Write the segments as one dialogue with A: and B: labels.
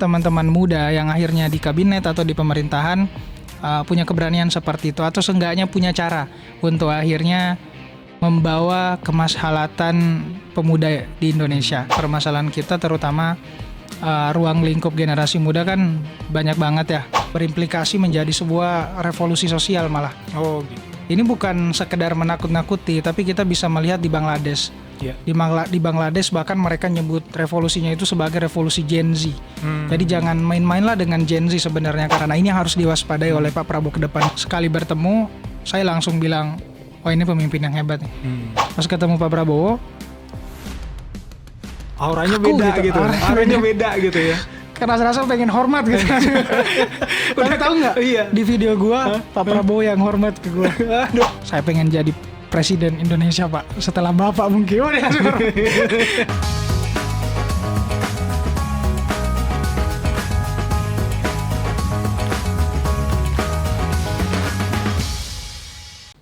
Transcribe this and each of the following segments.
A: teman-teman muda yang akhirnya di kabinet atau di pemerintahan punya keberanian seperti itu, atau seenggaknya punya cara untuk akhirnya membawa kemaslahatan pemuda di Indonesia. Permasalahan kita terutama ruang lingkup generasi muda kan banyak banget ya, berimplikasi menjadi sebuah revolusi sosial malah.
B: Oh gitu.
A: Ini bukan sekedar menakut-nakuti, tapi kita bisa melihat di Bangladesh.
B: Yeah.
A: Di Bangladesh bahkan mereka nyebut revolusinya itu sebagai revolusi Gen Z. Jadi jangan main-mainlah dengan Gen Z sebenarnya, karena ini harus diwaspadai oleh Pak Prabowo ke depan. Sekali bertemu, saya langsung bilang, oh ini pemimpin yang hebat nih. Pas ketemu Pak Prabowo,
B: auranya
A: kaku
B: beda gitu. Auranya
A: beda.
B: beda gitu ya.
A: Karena rasa pengen hormat gitu. Tapi tahu nggak?
B: Iya.
A: Di video gua Pak Prabowo yang hormat ke gua. Aduh, saya pengen jadi presiden Indonesia, Pak. Setelah Bapak mungkin.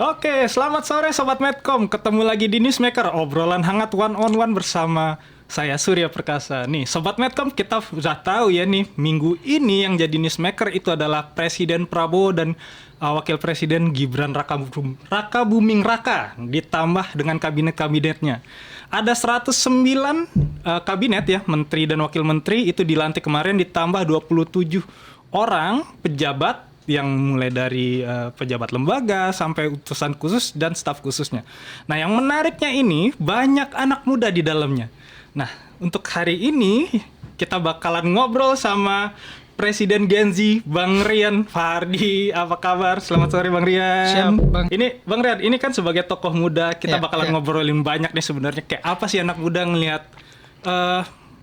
B: Oke, selamat sore Sobat Medcom. Ketemu lagi di Newsmaker, obrolan hangat one on one bersama saya Surya Perkasa. Nih, Sobat Medcom, kita udah tahu ya nih, minggu ini yang jadi Newsmaker itu adalah Presiden Prabowo dan Wakil Presiden Gibran Raka Buming Raka, ditambah dengan kabinet-kabinetnya. Ada 109 kabinet ya, menteri dan wakil menteri itu dilantik kemarin, ditambah 27 orang pejabat yang mulai dari pejabat lembaga sampai utusan khusus dan staf khususnya. Nah, yang menariknya ini banyak anak muda di dalamnya. Nah, untuk hari ini kita bakalan ngobrol sama Presiden Gen Z, Bang Rian Fardi. Apa kabar? Selamat sore Bang Rian.
A: Siap, Bang.
B: Ini Bang Rian, ini kan sebagai tokoh muda kita bakalan ngobrolin banyak nih sebenarnya. Kayak apa sih anak muda ngelihat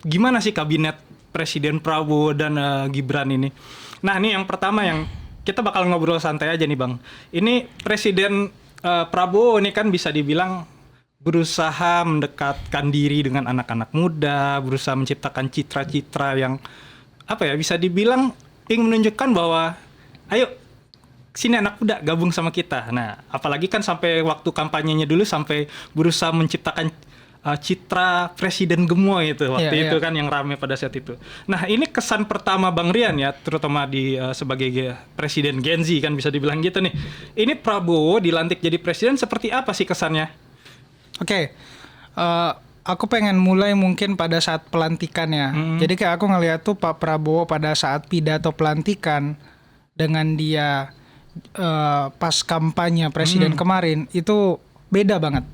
B: gimana sih kabinet Presiden Prabowo dan Gibran ini. Nah, ini yang pertama yang kita bakal ngobrol santai aja nih Bang. Ini Presiden Prabowo ini kan bisa dibilang berusaha mendekatkan diri dengan anak-anak muda, berusaha menciptakan citra-citra yang apa ya, bisa dibilang ingin menunjukkan bahwa ayo sini anak muda gabung sama kita. Nah, apalagi kan sampai waktu kampanyenya dulu sampai berusaha menciptakan citra presiden gemoy itu waktu itu kan yang rame pada saat itu. Nah, ini kesan pertama Bang Rian ya, terutama di sebagai presiden Gen Z kan bisa dibilang gitu nih. Ini Prabowo dilantik jadi presiden, seperti apa sih kesannya?
A: Oke. Aku pengen mulai mungkin pada saat pelantikan ya. Jadi kayak aku ngeliat tuh Pak Prabowo pada saat pidato pelantikan dengan dia pas kampanye presiden kemarin itu beda banget.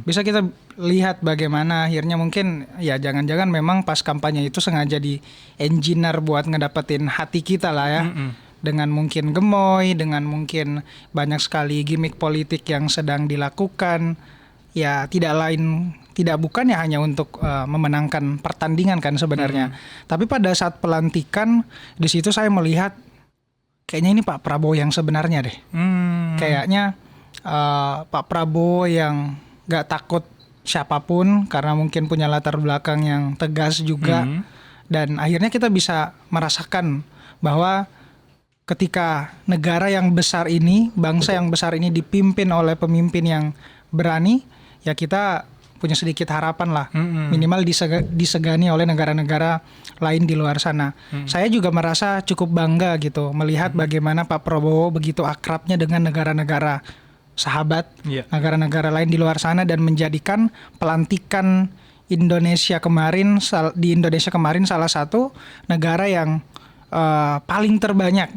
A: Bisa kita lihat bagaimana akhirnya mungkin ya jangan-jangan memang pas kampanye itu sengaja di engineer buat ngedapetin hati kita lah ya. Dengan mungkin gemoy, dengan mungkin banyak sekali gimmick politik yang sedang dilakukan. Ya tidak bukan ya hanya untuk memenangkan pertandingan kan sebenarnya. Tapi pada saat pelantikan di situ saya melihat kayaknya ini Pak Prabowo yang sebenarnya deh. Kayaknya Pak Prabowo yang gak takut siapapun karena mungkin punya latar belakang yang tegas juga. Dan akhirnya kita bisa merasakan bahwa ketika negara yang besar ini, bangsa yang besar ini dipimpin oleh pemimpin yang berani, ya kita punya sedikit harapan lah, minimal disegani oleh negara-negara lain di luar sana. Saya juga merasa cukup bangga gitu melihat bagaimana Pak Prabowo begitu akrabnya dengan negara-negara sahabat, negara-negara lain di luar sana, dan menjadikan pelantikan Indonesia kemarin salah satu negara yang paling terbanyak,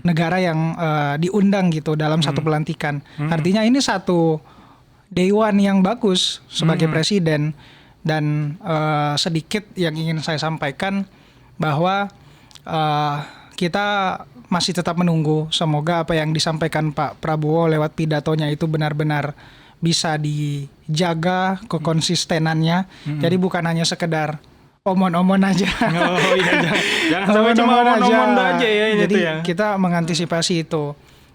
A: negara yang diundang gitu dalam satu pelantikan. Artinya ini satu dewan yang bagus sebagai presiden. Dan sedikit yang ingin saya sampaikan bahwa kita masih tetap menunggu, semoga apa yang disampaikan Pak Prabowo lewat pidatonya itu benar-benar bisa dijaga kekonsistenannya. Jadi bukan hanya sekedar omon-omon aja.
B: Oh iya, jangan sampai cuma omon-omon aja ya.
A: Jadi
B: itu ya.
A: kita mengantisipasi itu.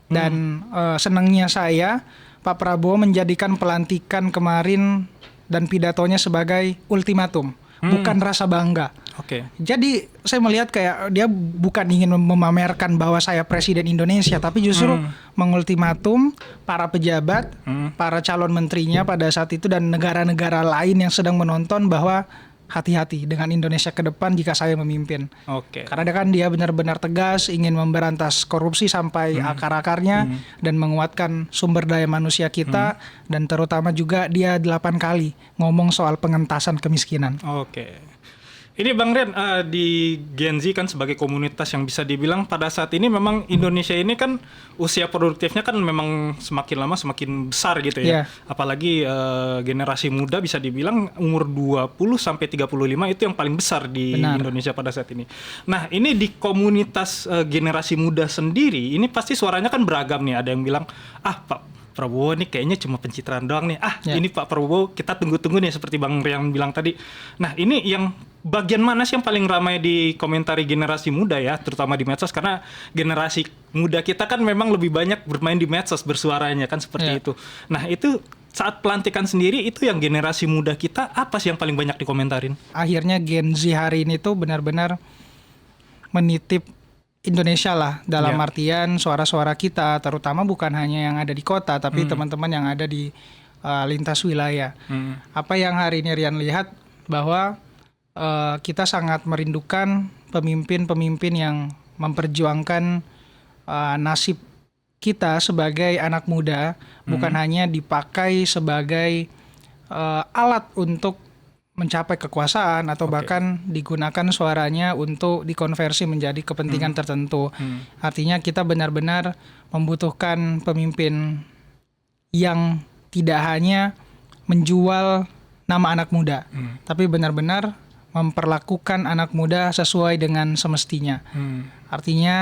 A: Dan senangnya saya Pak Prabowo menjadikan pelantikan kemarin dan pidatonya sebagai ultimatum, bukan rasa bangga.
B: Oke.
A: Jadi saya melihat kayak dia bukan ingin memamerkan bahwa saya presiden Indonesia, tapi justru mengultimatum para pejabat, para calon menterinya pada saat itu dan negara-negara lain yang sedang menonton bahwa hati-hati dengan Indonesia ke depan jika saya memimpin.
B: Oke.
A: Karena dia benar-benar tegas ingin memberantas korupsi sampai akar-akarnya dan menguatkan sumber daya manusia kita dan terutama juga dia 8 kali ngomong soal pengentasan kemiskinan.
B: Oke. Ini Bang Rian, di Gen Z kan sebagai komunitas yang bisa dibilang pada saat ini memang Indonesia ini kan usia produktifnya kan memang semakin lama semakin besar gitu ya.
A: Yeah.
B: Apalagi generasi muda bisa dibilang umur 20 sampai 35 itu yang paling besar di Indonesia pada saat ini. Nah, ini di komunitas generasi muda sendiri ini pasti suaranya kan beragam nih. Ada yang bilang, Pak Prabowo nih kayaknya cuma pencitraan doang nih. Ini Pak Prabowo kita tunggu-tunggu nih seperti Bang Rian bilang tadi. Nah, ini yang bagian mana sih yang paling ramai dikomentari generasi muda ya, terutama di medsos, karena generasi muda kita kan memang lebih banyak bermain di medsos bersuaranya kan seperti itu. Nah, itu saat pelantikan sendiri itu yang generasi muda kita apa sih yang paling banyak dikomentarin?
A: Akhirnya Gen Z hari ini tuh benar-benar menitip Indonesia lah dalam artian suara-suara kita, terutama bukan hanya yang ada di kota tapi teman-teman yang ada di lintas wilayah. Apa yang hari ini Rian lihat bahwa kita sangat merindukan pemimpin-pemimpin yang memperjuangkan nasib kita sebagai anak muda, bukan hanya dipakai sebagai alat untuk mencapai kekuasaan atau bahkan digunakan suaranya untuk dikonversi menjadi kepentingan tertentu. Artinya kita benar-benar membutuhkan pemimpin yang tidak hanya menjual nama anak muda, tapi benar-benar memperlakukan anak muda sesuai dengan semestinya. Artinya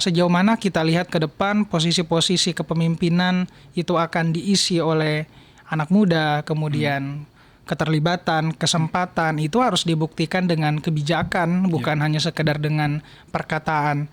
A: sejauh mana kita lihat ke depan posisi-posisi kepemimpinan itu akan diisi oleh anak muda, kemudian keterlibatan, kesempatan itu harus dibuktikan dengan kebijakan, bukan hanya sekedar dengan perkataan.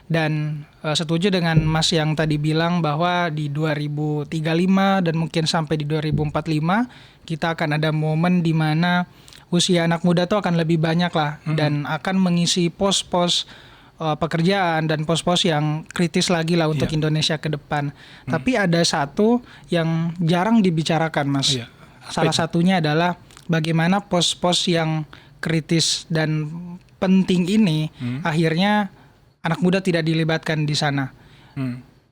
A: Dan setuju dengan Mas yang tadi bilang bahwa di 2035 dan mungkin sampai di 2045 kita akan ada momen di mana usia anak muda itu akan lebih banyak lah dan akan mengisi pos-pos pekerjaan dan pos-pos yang kritis lagi lah untuk Indonesia ke depan. Tapi ada satu yang jarang dibicarakan, Mas. Salah satunya adalah bagaimana pos-pos yang kritis dan penting ini akhirnya anak muda tidak dilibatkan di sana.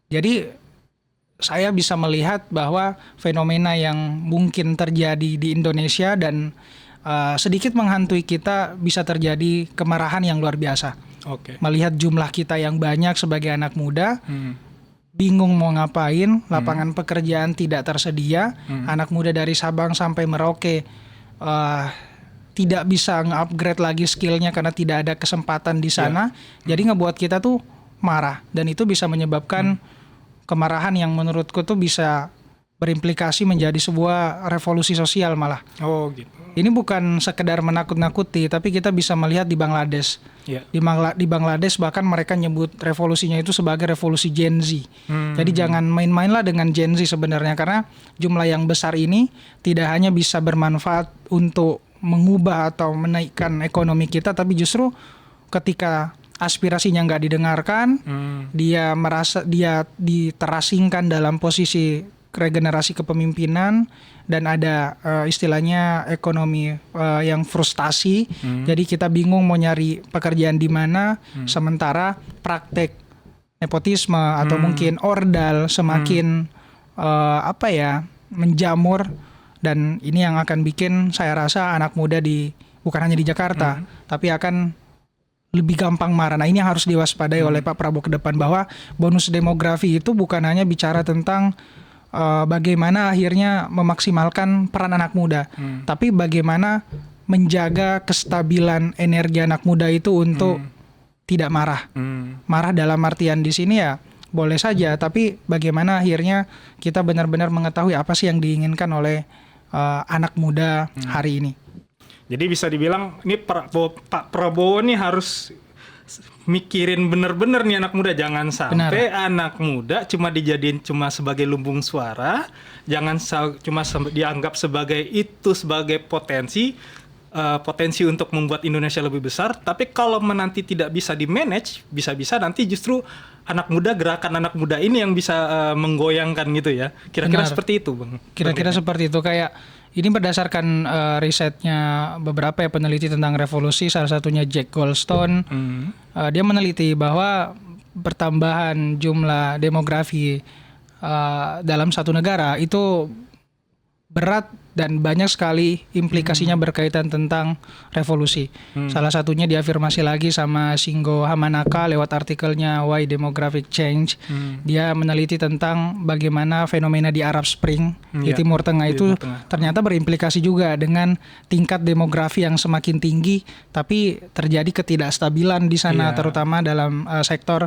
A: Jadi saya bisa melihat bahwa fenomena yang mungkin terjadi di Indonesia dan sedikit menghantui kita bisa terjadi kemarahan yang luar biasa. Melihat jumlah kita yang banyak sebagai anak muda, bingung mau ngapain, lapangan pekerjaan tidak tersedia, anak muda dari Sabang sampai Merauke tidak bisa nge-upgrade lagi skillnya karena tidak ada kesempatan di sana. Jadi ngebuat kita tuh marah dan itu bisa menyebabkan kemarahan yang menurutku tuh bisa berimplikasi menjadi sebuah revolusi sosial malah. Ini bukan sekedar menakut-nakuti, tapi kita bisa melihat di Bangladesh. Di Bangladesh bahkan mereka nyebut revolusinya itu sebagai revolusi Gen Z. Jadi jangan main-mainlah dengan Gen Z sebenarnya, karena jumlah yang besar ini tidak hanya bisa bermanfaat untuk mengubah atau menaikkan ekonomi kita, tapi justru ketika aspirasinya nggak didengarkan, dia merasa dia diterasingkan dalam posisi regenerasi kepemimpinan dan ada istilahnya ekonomi yang frustasi. Jadi kita bingung mau nyari pekerjaan di mana, sementara praktek nepotisme atau mungkin ordal semakin menjamur, dan ini yang akan bikin saya rasa anak muda bukan hanya di Jakarta tapi akan lebih gampang marah. Nah, ini yang harus diwaspadai oleh Pak Prabowo ke depan, bahwa bonus demografi itu bukan hanya bicara tentang bagaimana akhirnya memaksimalkan peran anak muda, tapi bagaimana menjaga kestabilan energi anak muda itu untuk tidak marah. Marah dalam artian di sini ya boleh saja, tapi bagaimana akhirnya kita benar-benar mengetahui apa sih yang diinginkan oleh anak muda hari ini.
B: Jadi bisa dibilang ini Pak Prabowo nih harus mikirin bener-bener nih anak muda, jangan sampai anak muda cuma dijadiin cuma sebagai lumbung suara, jangan cuma dianggap sebagai potensi untuk membuat Indonesia lebih besar, tapi kalau nanti tidak bisa di-manage, bisa-bisa nanti justru anak muda, gerakan anak muda ini yang bisa menggoyangkan gitu ya. Kira-kira
A: Benar.
B: seperti itu, Bang.
A: Kira-kira seperti itu. Kayak ini berdasarkan risetnya beberapa ya peneliti tentang revolusi, salah satunya Jack Goldstone. Dia meneliti bahwa pertambahan jumlah demografi dalam satu negara itu berat dan banyak sekali implikasinya berkaitan tentang revolusi. Salah satunya diafirmasi lagi sama Shingo Hamanaka lewat artikelnya Why Demographic Change. Dia meneliti tentang bagaimana fenomena di Arab Spring di Timur Tengah itu ternyata berimplikasi juga dengan tingkat demografi yang semakin tinggi, tapi terjadi ketidakstabilan di sana, terutama dalam sektor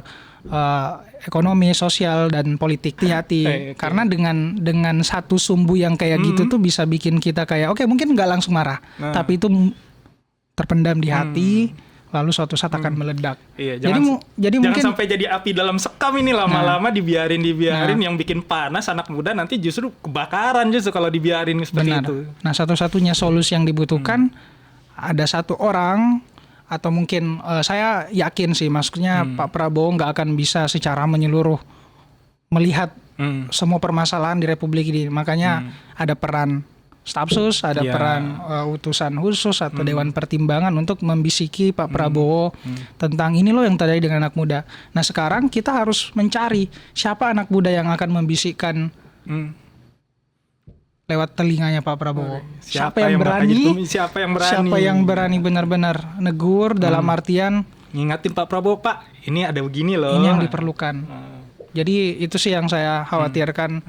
A: ekonomi, sosial, dan politik. Hati-hati karena dengan satu sumbu yang kayak gitu tuh bisa bikin kita kayak oke, mungkin nggak langsung marah, tapi itu terpendam di hati, lalu suatu saat akan meledak.
B: Iya,
A: jadi
B: jangan
A: mungkin
B: sampai jadi api dalam sekam ini lama-lama dibiarin yang bikin panas anak muda, nanti justru kebakaran justru kalau dibiarin seperti itu.
A: Nah, satu-satunya solusi yang dibutuhkan ada satu orang. Atau mungkin saya yakin sih, maksudnya Pak Prabowo nggak akan bisa secara menyeluruh melihat semua permasalahan di Republik ini. Makanya ada peran stafsus, ada peran utusan khusus atau Dewan Pertimbangan untuk membisiki Pak Prabowo tentang ini loh yang terjadi dengan anak muda. Nah sekarang kita harus mencari siapa anak muda yang akan membisikkan lewat telinganya Pak Prabowo. Siapa yang berani?
B: Siapa yang berani?
A: Siapa yang berani benar-benar negur dalam artian
B: ngingatin Pak Prabowo, Pak, ini ada begini loh.
A: Ini yang diperlukan. Jadi itu sih yang saya khawatirkan.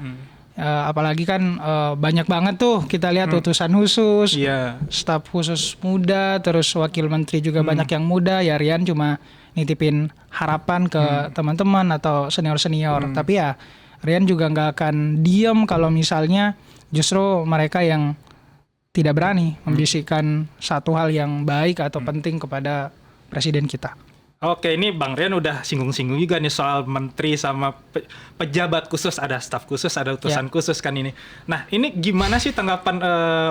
A: Apalagi kan banyak banget tuh kita lihat utusan khusus, staf khusus muda, terus wakil menteri juga banyak yang muda. Ya Rian cuma nitipin harapan ke teman-teman atau senior-senior. Tapi ya Rian juga nggak akan diem kalau misalnya justru mereka yang tidak berani membisikkan satu hal yang baik atau penting kepada presiden kita.
B: Oke, ini Bang Rian udah singgung-singgung juga nih soal menteri sama pejabat khusus, ada staf khusus, ada utusan khusus kan ini. Nah, ini gimana sih tanggapan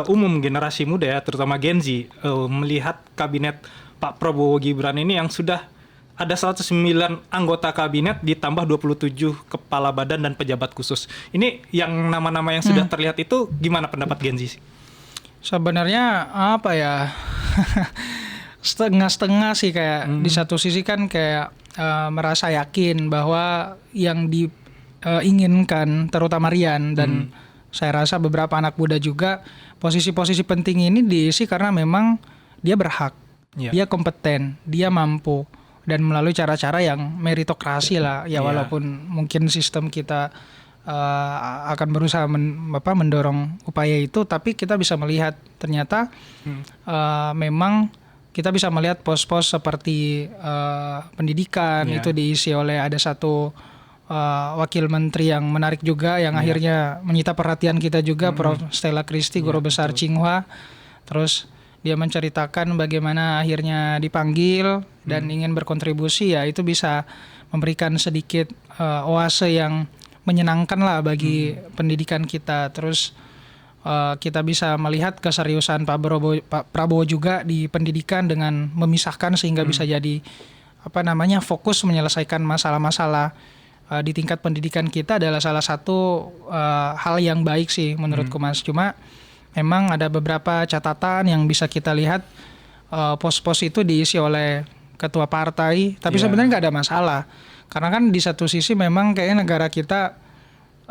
B: umum generasi muda ya, terutama Gen Z, melihat kabinet Pak Prabowo Gibran ini yang sudah ada 109 anggota kabinet ditambah 27 kepala badan dan pejabat khusus. Ini yang nama-nama yang sudah terlihat itu gimana pendapat Gen Z?
A: Sebenarnya apa ya? Setengah-setengah sih, kayak di satu sisi kan kayak merasa yakin bahwa yang diinginkan terutama Rian dan saya rasa beberapa anak muda juga, posisi-posisi penting ini diisi karena memang dia berhak, dia kompeten, dia mampu, dan melalui cara-cara yang meritokrasi lah ya, walaupun mungkin sistem kita akan berusaha mendorong upaya itu, tapi kita bisa melihat ternyata memang kita bisa melihat pos-pos seperti pendidikan itu diisi oleh ada satu wakil menteri yang menarik juga yang akhirnya menyita perhatian kita juga, Prof. Stella Christy, guru besar Tsinghua. Terus dia menceritakan bagaimana akhirnya dipanggil dan ingin berkontribusi, ya itu bisa memberikan sedikit oase yang menyenangkan lah bagi pendidikan kita. Terus kita bisa melihat keseriusan Pak Prabowo juga di pendidikan dengan memisahkan sehingga bisa jadi fokus menyelesaikan masalah-masalah di tingkat pendidikan kita adalah salah satu hal yang baik sih menurutku, Mas. Cuma memang ada beberapa catatan yang bisa kita lihat, pos-pos itu diisi oleh ketua partai, tapi sebenarnya nggak ada masalah. Karena kan di satu sisi memang kayaknya negara kita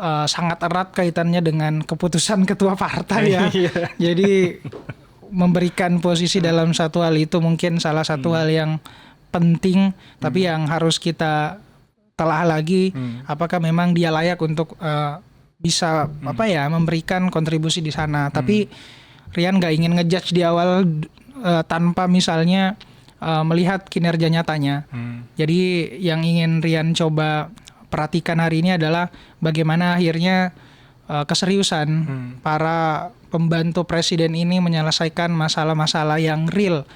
A: sangat erat kaitannya dengan keputusan ketua partai ya. Jadi memberikan posisi dalam satu hal itu mungkin salah satu hal yang penting, tapi yang harus kita telah lagi apakah memang dia layak untuk bisa memberikan kontribusi di sana. Tapi Rian nggak ingin ngejudge di awal tanpa misalnya melihat kinerja nyatanya. Jadi yang ingin Rian coba perhatikan hari ini adalah bagaimana akhirnya keseriusan para pembantu presiden ini menyelesaikan masalah-masalah yang real,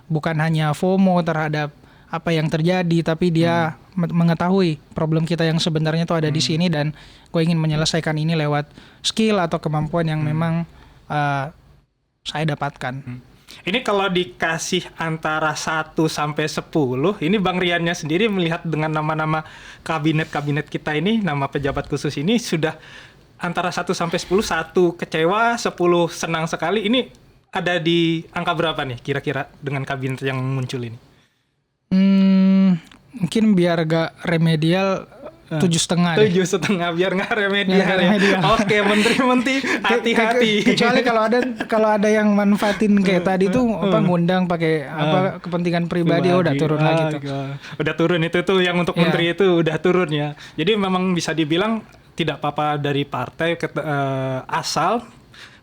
A: bukan hanya FOMO terhadap apa yang terjadi, tapi dia mengetahui problem kita yang sebenarnya itu ada di sini, dan gue ingin menyelesaikan ini lewat skill atau kemampuan yang memang saya dapatkan.
B: Ini kalau dikasih antara 1 sampai 10, ini Bang Riannya sendiri melihat dengan nama-nama kabinet kita ini, nama pejabat khusus ini sudah antara 1 sampai 10, 1 kecewa, 10 senang sekali. Ini ada di angka berapa nih kira-kira dengan kabinet yang muncul ini?
A: Mungkin biar gak remedial 7,5 deh.
B: 7,5 biar nggak remedial ya. Oke, menteri-menteri hati-hati.
A: Kecuali kalau ada yang manfaatin kayak tadi tuh ngundang pakai kepentingan pribadi, udah turun lagi tuh.
B: Udah turun itu tuh yang untuk menteri itu udah turun ya. Jadi memang bisa dibilang tidak apa-apa dari partai asal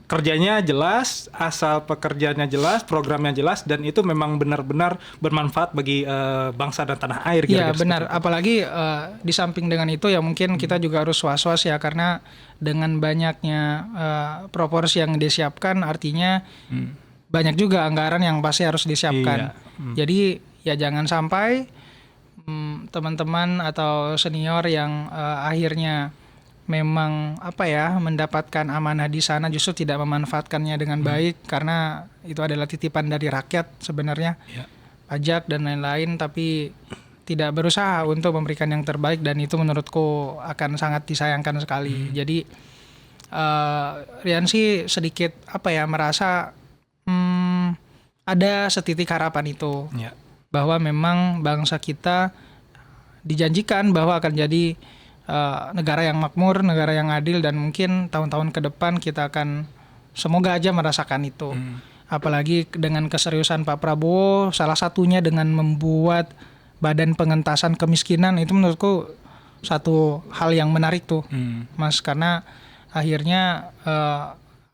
B: kerjanya jelas, asal pekerjaannya jelas, programnya jelas, dan itu memang benar-benar bermanfaat bagi bangsa dan tanah air.
A: Iya benar, apalagi di samping dengan itu ya mungkin kita juga harus was-was ya, karena dengan banyaknya proporsi yang disiapkan artinya banyak juga anggaran yang pasti harus disiapkan. Jadi ya jangan sampai teman-teman atau senior yang akhirnya memang mendapatkan amanah di sana justru tidak memanfaatkannya dengan baik, karena itu adalah titipan dari rakyat sebenarnya, pajak dan lain-lain, tapi tidak berusaha untuk memberikan yang terbaik, dan itu menurutku akan sangat disayangkan sekali. Jadi Rian sih sedikit merasa ada setitik harapan itu, bahwa memang bangsa kita dijanjikan bahwa akan jadi negara yang makmur, negara yang adil, dan mungkin tahun-tahun ke depan kita akan semoga aja merasakan itu. Apalagi dengan keseriusan Pak Prabowo, salah satunya dengan membuat badan pengentasan kemiskinan, itu menurutku satu hal yang menarik tuh, Mas, karena akhirnya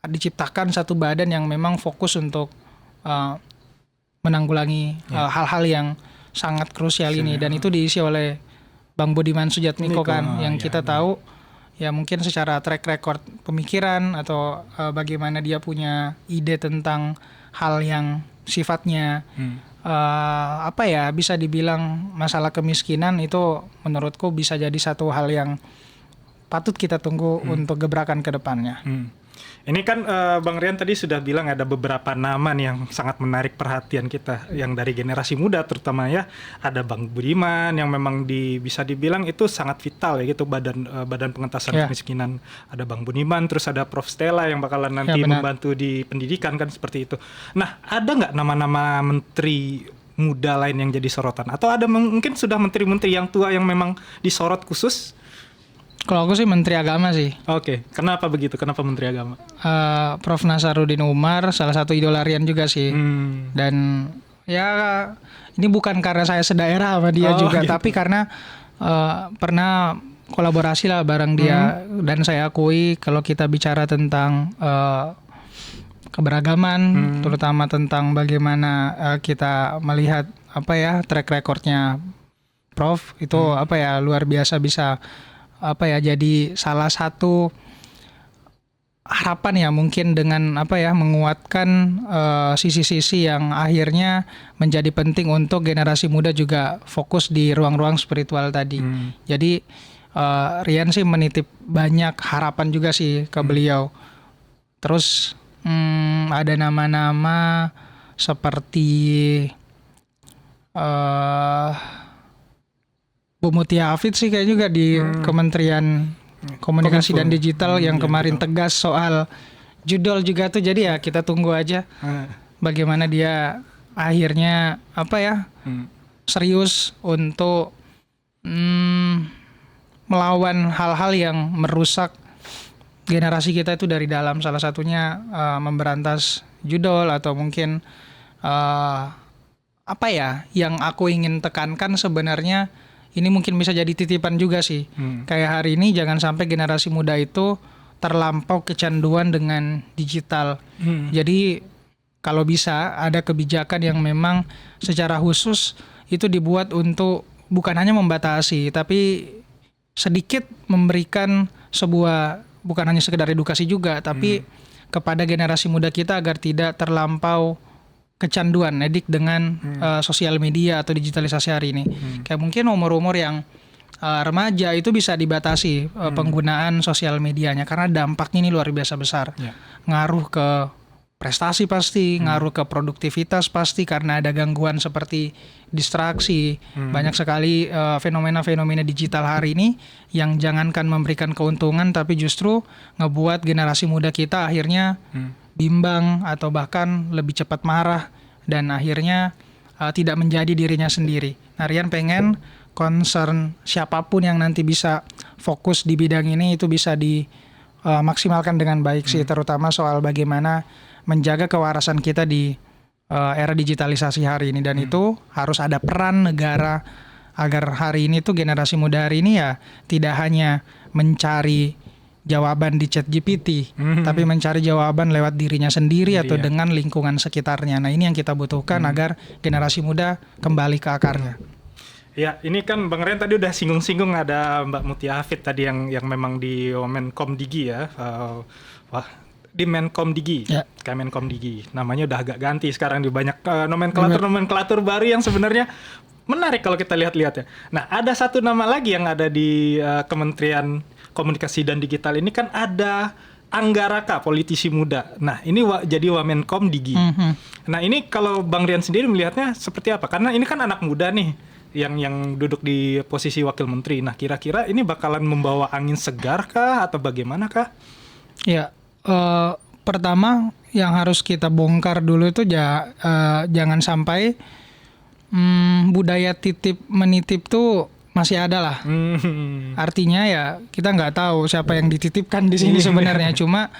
A: diciptakan satu badan yang memang fokus untuk menanggulangi hal-hal yang sangat krusial ini, dan itu diisi oleh Bang Budiman Sujatmiko kan, yang kita tahu ya mungkin secara track record pemikiran atau bagaimana dia punya ide tentang hal yang sifatnya bisa dibilang masalah kemiskinan, itu menurutku bisa jadi satu hal yang patut kita tunggu untuk gebrakan ke depannya.
B: Ini kan Bang Rian tadi sudah bilang ada beberapa nama nih yang sangat menarik perhatian kita, yang dari generasi muda terutama ya. Ada Bang Budiman yang memang bisa dibilang itu sangat vital ya gitu, badan pengentasan kemiskinan. Ada Bang Budiman, terus ada Prof Stella yang bakalan nanti membantu di pendidikan kan, seperti itu. Nah, ada nggak nama-nama menteri muda lain yang jadi sorotan? Atau ada mungkin sudah menteri-menteri yang tua yang memang disorot khusus?
A: Kalau aku sih Menteri Agama sih.
B: Oke, kenapa begitu? Kenapa Menteri Agama?
A: Prof Nasaruddin Umar, salah satu idola Rian juga sih. Dan ya ini bukan karena saya sedaerah sama dia juga, gitu. Tapi karena pernah kolaborasi lah bareng dia, dan saya akui kalau kita bicara tentang keberagaman, terutama tentang bagaimana kita melihat track recordnya Prof itu luar biasa, bisa jadi salah satu harapan ya mungkin dengan menguatkan sisi-sisi yang akhirnya menjadi penting untuk generasi muda juga fokus di ruang-ruang spiritual tadi. Jadi Rian sih menitip banyak harapan juga sih ke beliau. Terus ada nama-nama seperti Bu Mutia Hafid sih kayak juga di Kementerian Komunikasi dan Digital yang kemarin tegas soal judul juga tuh. Jadi ya kita tunggu aja bagaimana dia akhirnya serius untuk melawan hal-hal yang merusak generasi kita itu dari dalam. Salah satunya memberantas judul, atau mungkin yang aku ingin tekankan sebenarnya ini mungkin bisa jadi titipan juga sih. Kayak hari ini jangan sampai generasi muda itu terlampau kecanduan dengan digital. Jadi kalau bisa ada kebijakan yang memang secara khusus itu dibuat untuk bukan hanya membatasi, tapi sedikit memberikan sebuah, bukan hanya sekedar edukasi juga, tapi kepada generasi muda kita agar tidak terlampau kecanduan, edik dengan sosial media atau digitalisasi hari ini. Kayak mungkin umur-umur yang remaja itu bisa dibatasi penggunaan sosial medianya, karena dampaknya ini luar biasa besar. Ngaruh ke prestasi pasti, ngaruh ke produktivitas pasti karena ada gangguan seperti distraksi. Banyak sekali fenomena-fenomena digital hari ini yang jangankan memberikan keuntungan tapi justru ngebuat generasi muda kita akhirnya bimbang atau bahkan lebih cepat marah dan akhirnya tidak menjadi dirinya sendiri. Nah, Rian pengen concern siapapun yang nanti bisa fokus di bidang ini itu bisa dimaksimalkan dengan baik sih, terutama soal bagaimana menjaga kewarasan kita di era digitalisasi hari ini, dan itu harus ada peran negara agar hari ini tuh generasi muda hari ini ya tidak hanya mencari jawaban di ChatGPT, tapi mencari jawaban lewat dirinya sendiri atau dengan lingkungan sekitarnya. Nah, ini yang kita butuhkan agar generasi muda kembali ke akarnya.
B: Ya, ini kan Bang Rian tadi udah singgung-singgung ada Mbak Mutia Hafid tadi yang memang di Menkomdigi ya. Di Menkomdigi, Kemenkomdigi. Namanya udah agak ganti sekarang, di banyak nomenklatur baru yang sebenarnya menarik kalau kita lihat-lihat ya. Nah, ada satu nama lagi yang ada di Kementerian Komunikasi dan Digital ini kan ada Anggaraka, politisi muda. Nah, ini jadi Wamenkomdigi. Nah, ini kalau Bang Rian sendiri melihatnya seperti apa? Karena ini kan anak muda nih yang duduk di posisi wakil menteri. Nah, kira-kira ini bakalan membawa angin segar kah atau bagaimana kah?
A: Ya, pertama yang harus kita bongkar dulu itu jangan sampai budaya titip menitip tuh masih ada lah. Artinya ya kita nggak tahu siapa yang dititipkan di sini sebenarnya. Cuma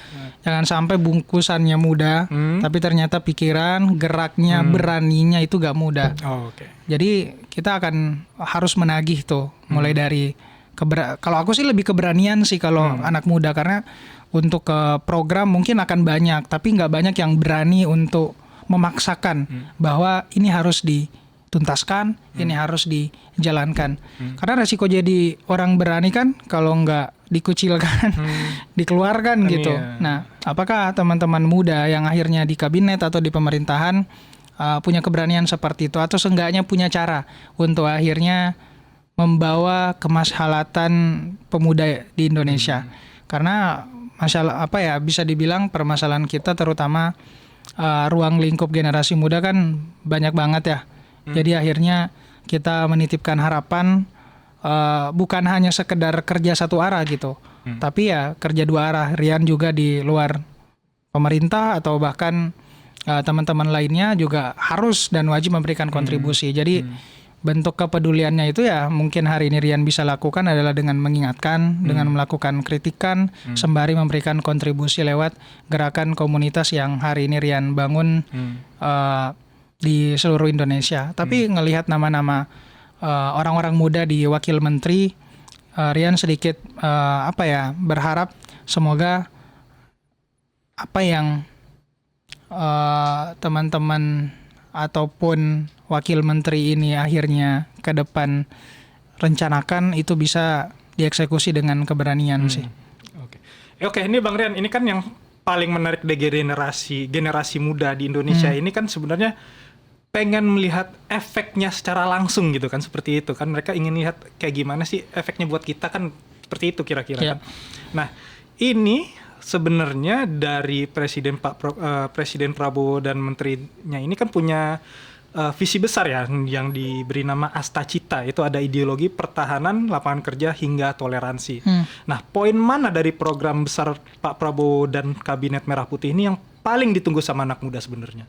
A: jangan sampai bungkusannya mudah, tapi ternyata pikiran, geraknya, beraninya itu nggak mudah. Jadi kita akan harus menagih tuh, mulai dari kalau aku sih lebih keberanian sih kalau anak muda, karena untuk program mungkin akan banyak, tapi nggak banyak yang berani untuk memaksakan bahwa ini harus dituntaskan, ini harus dijalankan. Karena resiko jadi orang berani kan kalau nggak dikucilkan, dikeluarkan gitu. Nah, apakah teman-teman muda yang akhirnya di kabinet atau di pemerintahan punya keberanian seperti itu, atau seenggaknya punya cara untuk akhirnya membawa kemaslahatan pemuda di Indonesia? Karena masalah bisa dibilang permasalahan kita terutama ruang lingkup generasi muda kan banyak banget ya. Jadi akhirnya kita menitipkan harapan bukan hanya sekedar kerja satu arah gitu, tapi ya kerja dua arah. Rian juga di luar pemerintah atau bahkan teman-teman lainnya juga harus dan wajib memberikan kontribusi. Jadi bentuk kepeduliannya itu ya mungkin hari ini Rian bisa lakukan adalah dengan mengingatkan, dengan melakukan kritikan, sembari memberikan kontribusi lewat gerakan komunitas yang hari ini Rian bangun di seluruh Indonesia. Tapi ngelihat nama-nama orang-orang muda di wakil menteri, Rian sedikit berharap semoga apa yang teman-teman ataupun wakil menteri ini akhirnya ke depan rencanakan itu bisa dieksekusi dengan keberanian sih.
B: Oke, ini Bang Rian, ini kan yang paling menarik dari generasi muda di Indonesia ini kan sebenarnya pengen melihat efeknya secara langsung gitu kan, seperti itu kan, mereka ingin lihat kayak gimana sih efeknya buat kita kan, seperti itu kira-kira kan. Nah, ini sebenarnya dari Presiden Prabowo dan menterinya ini kan punya visi besar ya yang diberi nama Astacita. Itu ada ideologi pertahanan, lapangan kerja hingga toleransi. Nah, poin mana dari program besar Pak Prabowo dan Kabinet Merah Putih ini yang paling ditunggu sama anak muda sebenarnya?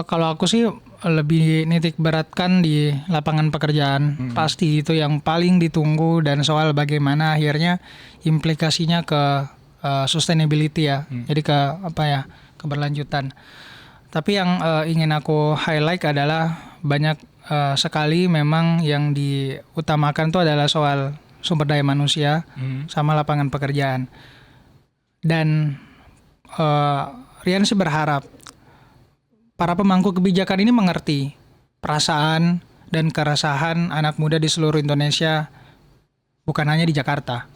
A: Kalau aku sih lebih nitik beratkan di lapangan pekerjaan. Pasti itu yang paling ditunggu, dan soal bagaimana akhirnya implikasinya ke sustainability ya. Jadi ke keberlanjutan. Tapi yang ingin aku highlight adalah banyak sekali memang yang diutamakan itu adalah soal sumber daya manusia sama lapangan pekerjaan. Dan Rian sih berharap para pemangku kebijakan ini mengerti perasaan dan keresahan anak muda di seluruh Indonesia, bukan hanya di Jakarta.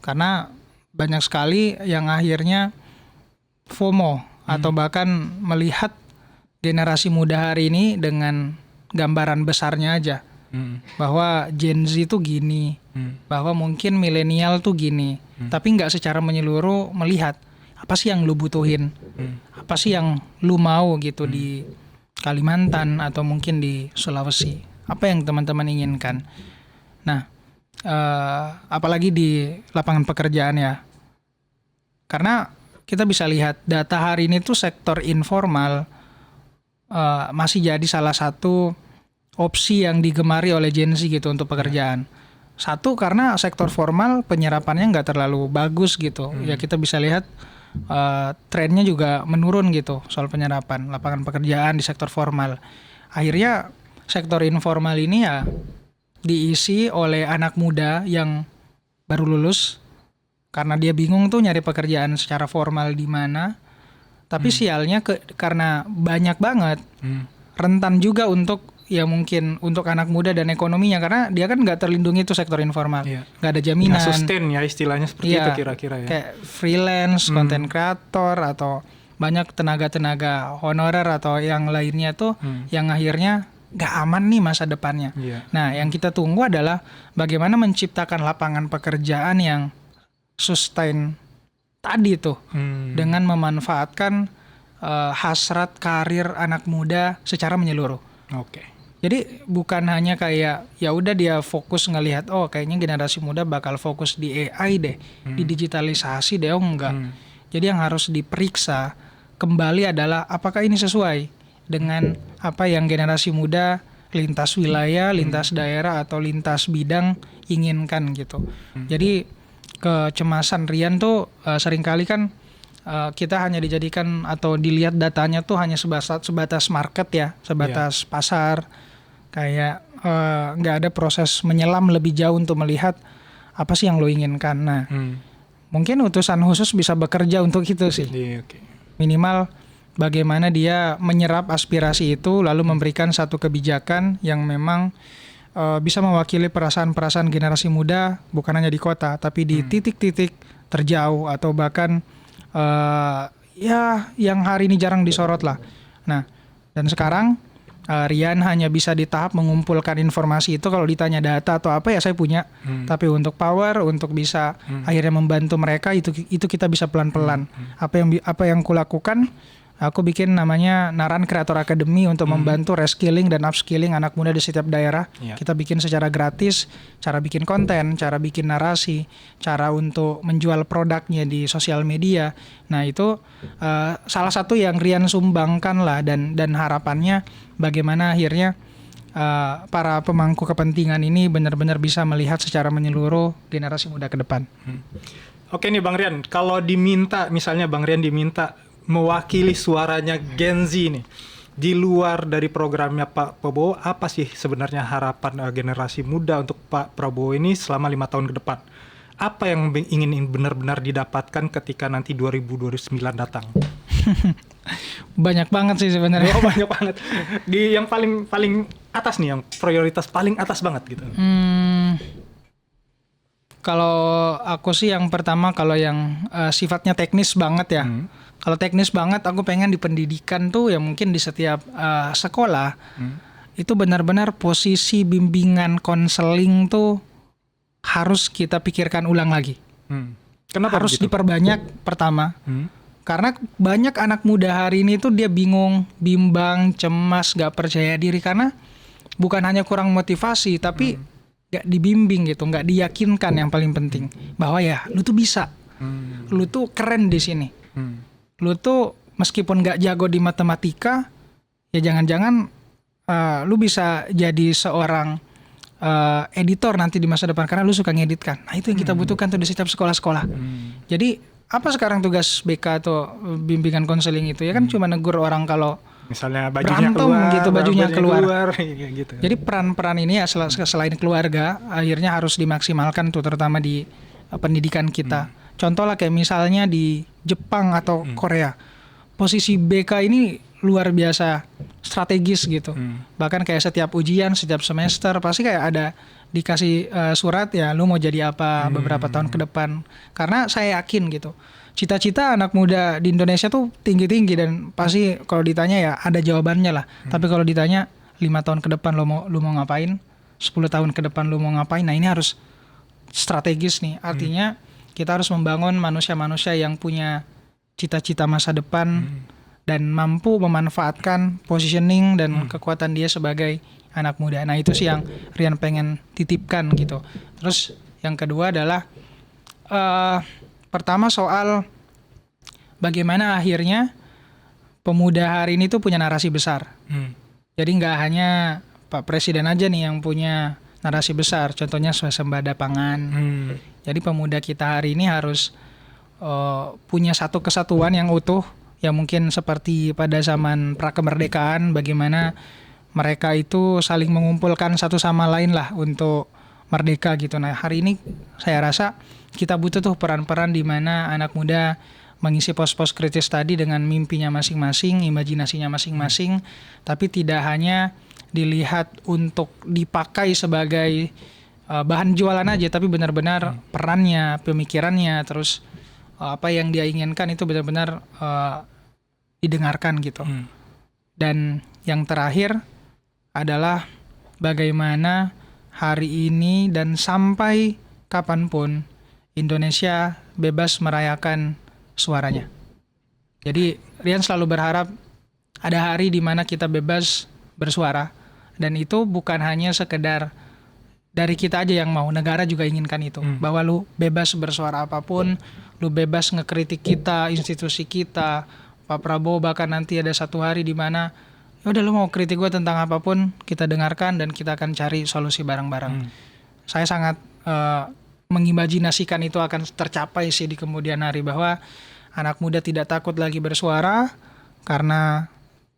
A: Karena banyak sekali yang akhirnya FOMO atau bahkan melihat generasi muda hari ini dengan gambaran besarnya aja. Bahwa Gen Z itu gini, bahwa mungkin milenial tuh gini, tapi nggak secara menyeluruh melihat apa sih yang lu butuhin, apa sih yang lu mau gitu di Kalimantan atau mungkin di Sulawesi, apa yang teman-teman inginkan. Nah, apalagi di lapangan pekerjaan ya, karena kita bisa lihat data hari ini tuh sektor informal masih jadi salah satu opsi yang digemari oleh Gen Z gitu untuk pekerjaan. Satu, karena sektor formal penyerapannya nggak terlalu bagus gitu. Ya kita bisa lihat trennya juga menurun gitu soal penyerapan lapangan pekerjaan di sektor formal. Akhirnya sektor informal ini ya diisi oleh anak muda yang baru lulus karena dia bingung tuh nyari pekerjaan secara formal di mana. Tapi sialnya karena banyak banget rentan juga untuk ya mungkin untuk anak muda dan ekonominya, karena dia kan nggak terlindungi tuh sektor informal, nggak ada jaminan.
B: Nggak sustain ya istilahnya seperti itu kira-kira ya.
A: Kayak freelance, content creator atau banyak tenaga-tenaga honorer atau yang lainnya tuh yang akhirnya nggak aman nih masa depannya. Nah, yang kita tunggu adalah bagaimana menciptakan lapangan pekerjaan yang sustain tadi tuh dengan memanfaatkan hasrat karir anak muda secara menyeluruh. Jadi bukan hanya kayak ya udah dia fokus ngelihat oh kayaknya generasi muda bakal fokus di AI deh, di digitalisasi deh, oh enggak. Jadi yang harus diperiksa kembali adalah apakah ini sesuai dengan apa yang generasi muda lintas wilayah, lintas daerah atau lintas bidang inginkan gitu. Jadi kecemasan Rian tuh seringkali kan kita hanya dijadikan atau dilihat datanya tuh hanya sebatas market ya, sebatas pasar. Kayak nggak ada proses menyelam lebih jauh untuk melihat apa sih yang lo inginkan. Nah, mungkin utusan khusus bisa bekerja untuk itu sih. Minimal bagaimana dia menyerap aspirasi itu lalu memberikan satu kebijakan yang memang bisa mewakili perasaan-perasaan generasi muda bukan hanya di kota tapi di titik-titik terjauh atau bahkan ya yang hari ini jarang disorot lah. Nah, dan sekarang Rian hanya bisa di tahap mengumpulkan informasi itu. Kalau ditanya data atau apa ya saya punya, tapi untuk power untuk bisa akhirnya membantu mereka itu kita bisa pelan-pelan. Apa yang kulakukan, aku bikin namanya Naran Creator Academy untuk membantu reskilling dan upskilling anak muda di setiap daerah. Kita bikin secara gratis, cara bikin konten, cara bikin narasi, cara untuk menjual produknya di sosial media. Nah itu salah satu yang Rian sumbangkan lah, dan harapannya bagaimana akhirnya para pemangku kepentingan ini benar-benar bisa melihat secara menyeluruh generasi muda ke depan.
B: Oke nih Bang Rian, kalau misalnya Bang Rian diminta mewakili suaranya Gen Z nih, di luar dari programnya Pak Prabowo, apa sih sebenarnya harapan generasi muda untuk Pak Prabowo ini selama 5 tahun ke depan? Apa yang ingin benar-benar didapatkan ketika nanti 2029 datang?
A: Banyak banget sih sebenarnya.
B: Banyak banget. Di yang paling atas nih, yang prioritas paling atas banget gitu.
A: Kalau aku sih yang pertama, kalau yang sifatnya teknis banget ya. Kalau teknis banget aku pengen di pendidikan tuh ya mungkin di setiap sekolah itu benar-benar posisi bimbingan konseling tuh harus kita pikirkan ulang lagi.
B: Kenapa
A: harus
B: begitu?
A: Diperbanyak pertama. Karena banyak anak muda hari ini tuh dia bingung, bimbang, cemas, gak percaya diri karena bukan hanya kurang motivasi tapi gak dibimbing gitu, gak diyakinkan yang paling penting bahwa ya lu tuh bisa, lu tuh keren di sini, lu tuh meskipun gak jago di matematika ya jangan-jangan lu bisa jadi seorang editor nanti di masa depan karena lu suka ngedit kan. Nah itu yang kita butuhkan tuh di setiap sekolah-sekolah. Jadi apa sekarang tugas BK atau bimbingan konseling itu ya kan cuma negur orang kalau
B: misalnya bajunya keluar,
A: gitu, bajunya keluar.
B: Gitu.
A: Jadi peran-peran ini ya selain keluarga akhirnya harus dimaksimalkan tuh terutama di pendidikan kita. Contoh lah kayak misalnya di Jepang atau Korea, posisi BK ini luar biasa strategis gitu. Bahkan kayak setiap ujian, setiap semester pasti kayak ada dikasih surat ya lu mau jadi apa beberapa tahun ke depan. Karena saya yakin gitu, cita-cita anak muda di Indonesia tuh tinggi-tinggi dan pasti kalau ditanya ya ada jawabannya lah. Tapi kalau ditanya 5 tahun ke depan lu mau ngapain, 10 tahun ke depan lu mau ngapain, nah ini harus strategis nih. Artinya kita harus membangun manusia-manusia yang punya cita-cita masa depan dan mampu memanfaatkan positioning dan kekuatan dia sebagai anak muda. Nah itu sih yang Rian pengen titipkan gitu. Terus yang kedua adalah pertama soal bagaimana akhirnya pemuda hari ini tuh punya narasi besar. Jadi nggak hanya Pak Presiden aja nih yang punya narasi besar, contohnya swasembada pangan. Jadi pemuda kita hari ini harus punya satu kesatuan yang utuh, yang mungkin seperti pada zaman prakemerdekaan, bagaimana mereka itu saling mengumpulkan satu sama lain lah untuk merdeka gitu. Nah hari ini saya rasa kita butuh tuh peran-peran di mana anak muda mengisi pos-pos kritis tadi dengan mimpinya masing-masing, imajinasinya masing-masing, tapi tidak hanya dilihat untuk dipakai sebagai bahan jualan aja, tapi benar-benar perannya, pemikirannya, terus apa yang dia inginkan itu benar-benar didengarkan gitu. Dan yang terakhir adalah bagaimana hari ini dan sampai kapanpun Indonesia bebas merayakan suaranya. Jadi Rian selalu berharap ada hari di mana kita bebas bersuara, dan itu bukan hanya sekedar dari kita aja yang mau, negara juga inginkan itu, bahwa lu bebas bersuara apapun, lu bebas ngekritik kita, institusi kita, Pak Prabowo, bahkan nanti ada satu hari di mana ya udah lu mau kritik gue tentang apapun, kita dengarkan dan kita akan cari solusi bareng-bareng. Saya sangat mengimajinasikan itu akan tercapai sih di kemudian hari, bahwa anak muda tidak takut lagi bersuara karena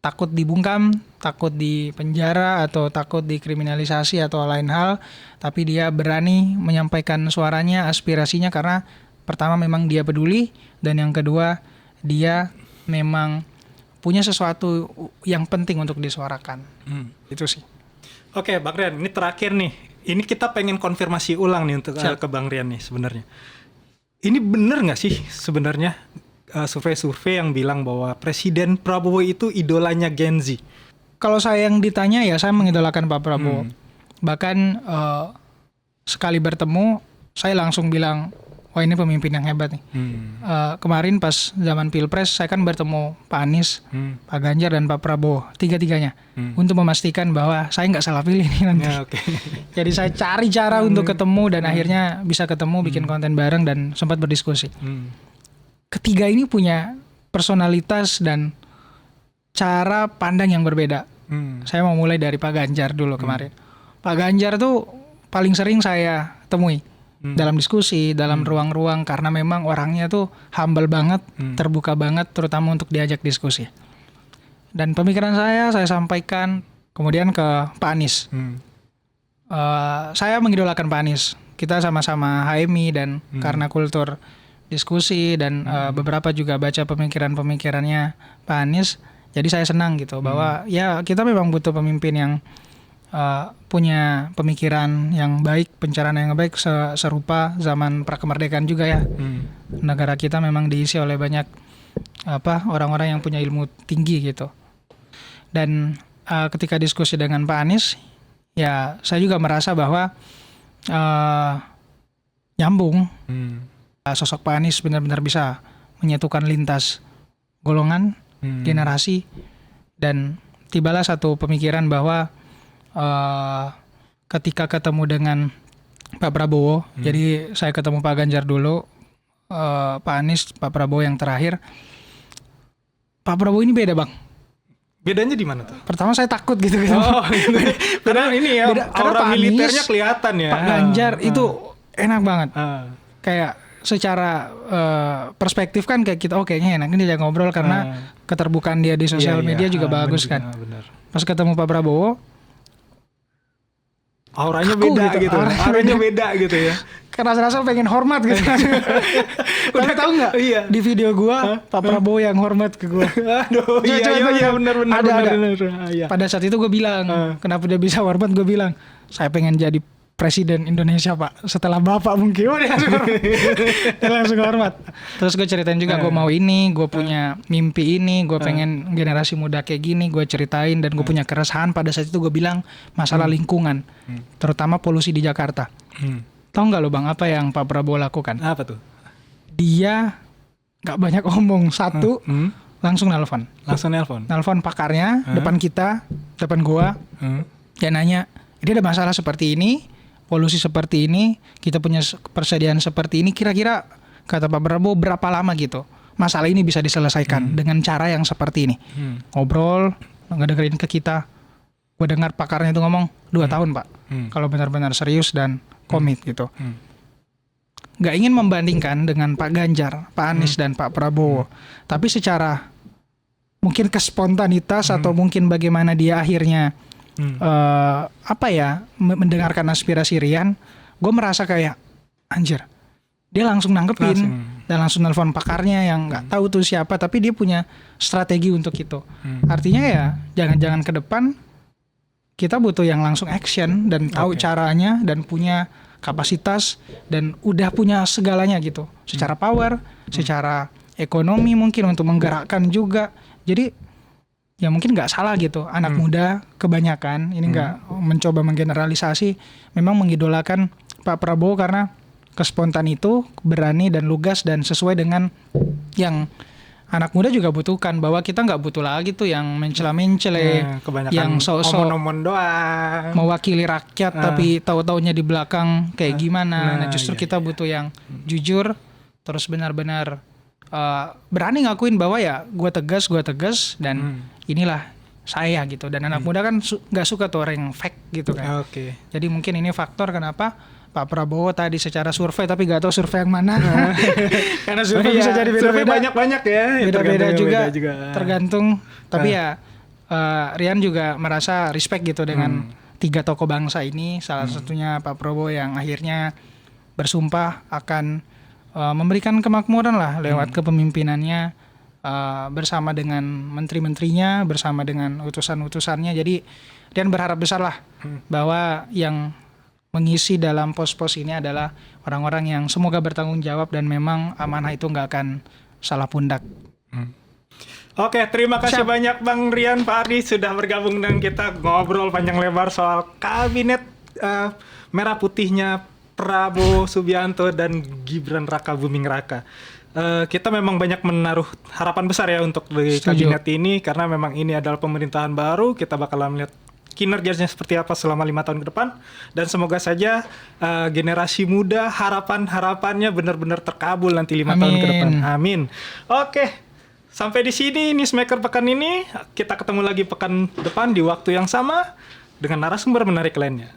A: takut dibungkam, takut di penjara, atau takut dikriminalisasi atau lain hal, tapi dia berani menyampaikan suaranya, aspirasinya, karena pertama memang dia peduli, dan yang kedua dia memang punya sesuatu yang penting untuk disuarakan. Itu sih.
B: Oke, Bang Rian, ini terakhir nih. Ini kita pengen konfirmasi ulang nih untuk ke Bang Rian nih sebenarnya. Ini bener nggak sih sebenarnya survei-survei yang bilang bahwa Presiden Prabowo itu idolanya Gen Z?
A: Kalau saya yang ditanya ya saya mengidolakan Pak Prabowo. Bahkan sekali bertemu saya langsung bilang, wah ini pemimpin yang hebat nih. Kemarin pas zaman Pilpres saya kan bertemu Pak Anies, Pak Ganjar dan Pak Prabowo, tiga-tiganya, untuk memastikan bahwa saya nggak salah pilih nih nanti.
B: Ya, okay.
A: Jadi saya cari cara untuk ketemu dan akhirnya bisa ketemu, bikin konten bareng dan sempat berdiskusi. Ketiga ini punya personalitas dan cara pandang yang berbeda. Saya mau mulai dari Pak Ganjar dulu kemarin. Pak Ganjar tuh paling sering saya temui dalam diskusi, dalam ruang-ruang, karena memang orangnya tuh humble banget, terbuka banget, terutama untuk diajak diskusi. Dan pemikiran saya sampaikan kemudian ke Pak Anies. Saya mengidolakan Pak Anies. Kita sama-sama HMI dan karena kultur diskusi dan beberapa juga baca pemikiran-pemikirannya Pak Anies. Jadi saya senang gitu bahwa ya kita memang butuh pemimpin yang punya pemikiran yang baik, pencerahan yang baik, serupa zaman prakemerdekaan juga ya. Negara kita memang diisi oleh banyak orang-orang yang punya ilmu tinggi gitu. Dan ketika diskusi dengan Pak Anies, ya saya juga merasa bahwa nyambung. Sosok Pak Anies benar-benar bisa menyatukan lintas golongan, generasi, dan tibalah satu pemikiran bahwa ketika ketemu dengan Pak Prabowo, jadi saya ketemu Pak Ganjar dulu, Pak Anies, Pak Prabowo yang terakhir. Pak Prabowo ini beda bang.
B: Bedanya di mana tuh?
A: Pertama saya takut gitu.
B: Oh, karena ini ya, aura militernya kelihatan ya.
A: Pak Ganjar itu enak banget. Kayak secara perspektif kan kayak kita kayaknya enak ini dia ngobrol karena keterbukaan dia di sosial media juga bagus kan.
B: Bener.
A: Pas ketemu Pak Prabowo,
B: auranya beda gitu. Auranya beda gitu ya.
A: Karena rasa pengen hormat gitu. Tapi tahu nggak?
B: Iya.
A: Di video gua Pak Prabowo yang hormat ke gua.
B: Aduh, iya benar.
A: Ada. Pada saat itu gua bilang, kenapa dia bisa hormat? Gua bilang, saya pengen jadi Presiden Indonesia Pak, setelah Bapak mungkin. Dia langsung hormat. Terus gue ceritain juga gue mau ini, gue punya mimpi ini, gue pengen generasi muda kayak gini, gue ceritain, dan gue punya keresahan pada saat itu. Gue bilang masalah lingkungan, terutama polusi di Jakarta. Tahu nggak lo Bang apa yang Pak Prabowo lakukan?
B: Apa tuh?
A: Dia nggak banyak omong, satu langsung nelpon.
B: Langsung nelpon.
A: Nelpon pakarnya depan kita, depan gua. Dia nanya, ini ada masalah seperti ini, polusi seperti ini, kita punya persediaan seperti ini, kira-kira kata Pak Prabowo berapa lama gitu masalah ini bisa diselesaikan dengan cara yang seperti ini. Ngobrol, ngedengerin ke kita. Gue dengar pakarnya itu ngomong 2 tahun Pak, kalau benar-benar serius dan komit gitu. Nggak ingin membandingkan dengan Pak Ganjar, Pak Anies dan Pak Prabowo, tapi secara mungkin kespontanitas atau mungkin bagaimana dia akhirnya mendengarkan aspirasi Rian, gue merasa kayak anjir, dia langsung nanggepin dan langsung nelfon pakarnya yang nggak tahu tuh siapa, tapi dia punya strategi untuk itu. Artinya ya jangan-jangan ke depan kita butuh yang langsung action dan tahu caranya dan punya kapasitas dan udah punya segalanya gitu, secara power, secara ekonomi mungkin untuk menggerakkan juga. Jadi ya mungkin nggak salah gitu, anak muda kebanyakan ini nggak mencoba menggeneralisasi, memang mengidolakan Pak Prabowo karena kespontan itu, berani dan lugas dan sesuai dengan yang anak muda juga butuhkan, bahwa kita nggak butuh lagi tuh yang mencela-mencele, yang sok-sok
B: omon-omon doang,
A: mewakili rakyat tapi tahu-taunya di belakang kayak gimana. Nah justru kita butuh yang jujur, terus benar-benar berani ngakuin bahwa ya gue tegas dan inilah saya gitu. Dan anak muda kan nggak suka tuh orang yang fake gitu kan. Jadi mungkin ini faktor kenapa Pak Prabowo tadi secara survei, tapi gak tahu survei yang mana. Karena survei bisa jadi beda-beda.
B: Banyak-banyak ya.
A: Beda-beda juga. Tergantung. Tapi ya Rian juga merasa respect gitu dengan 3 tokoh bangsa ini. Salah satunya Pak Prabowo yang akhirnya bersumpah akan memberikan kemakmuran lah lewat kepemimpinannya, bersama dengan menteri-menterinya, bersama dengan utusan-utusannya. Jadi Rian berharap besar lah bahwa yang mengisi dalam pos-pos ini adalah orang-orang yang semoga bertanggung jawab dan memang amanah itu nggak akan salah pundak.
B: Oke, terima kasih banyak Bang Rian, Pak Ardi sudah bergabung dengan kita ngobrol panjang lebar soal kabinet merah putihnya Prabowo Subianto dan Gibran Raka Buming Raka. Kita memang banyak menaruh harapan besar ya untuk di kabinet ini, karena memang ini adalah pemerintahan baru. Kita bakalan melihat kinerjanya seperti apa selama 5 tahun ke depan, dan semoga saja generasi muda harapannya benar-benar terkabul nanti 5 tahun ke depan. Amin. Oke, sampai di sini Newsmaker pekan ini. Kita ketemu lagi pekan depan di waktu yang sama dengan narasumber menarik lainnya.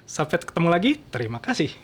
B: Sampai ketemu lagi. Terima kasih.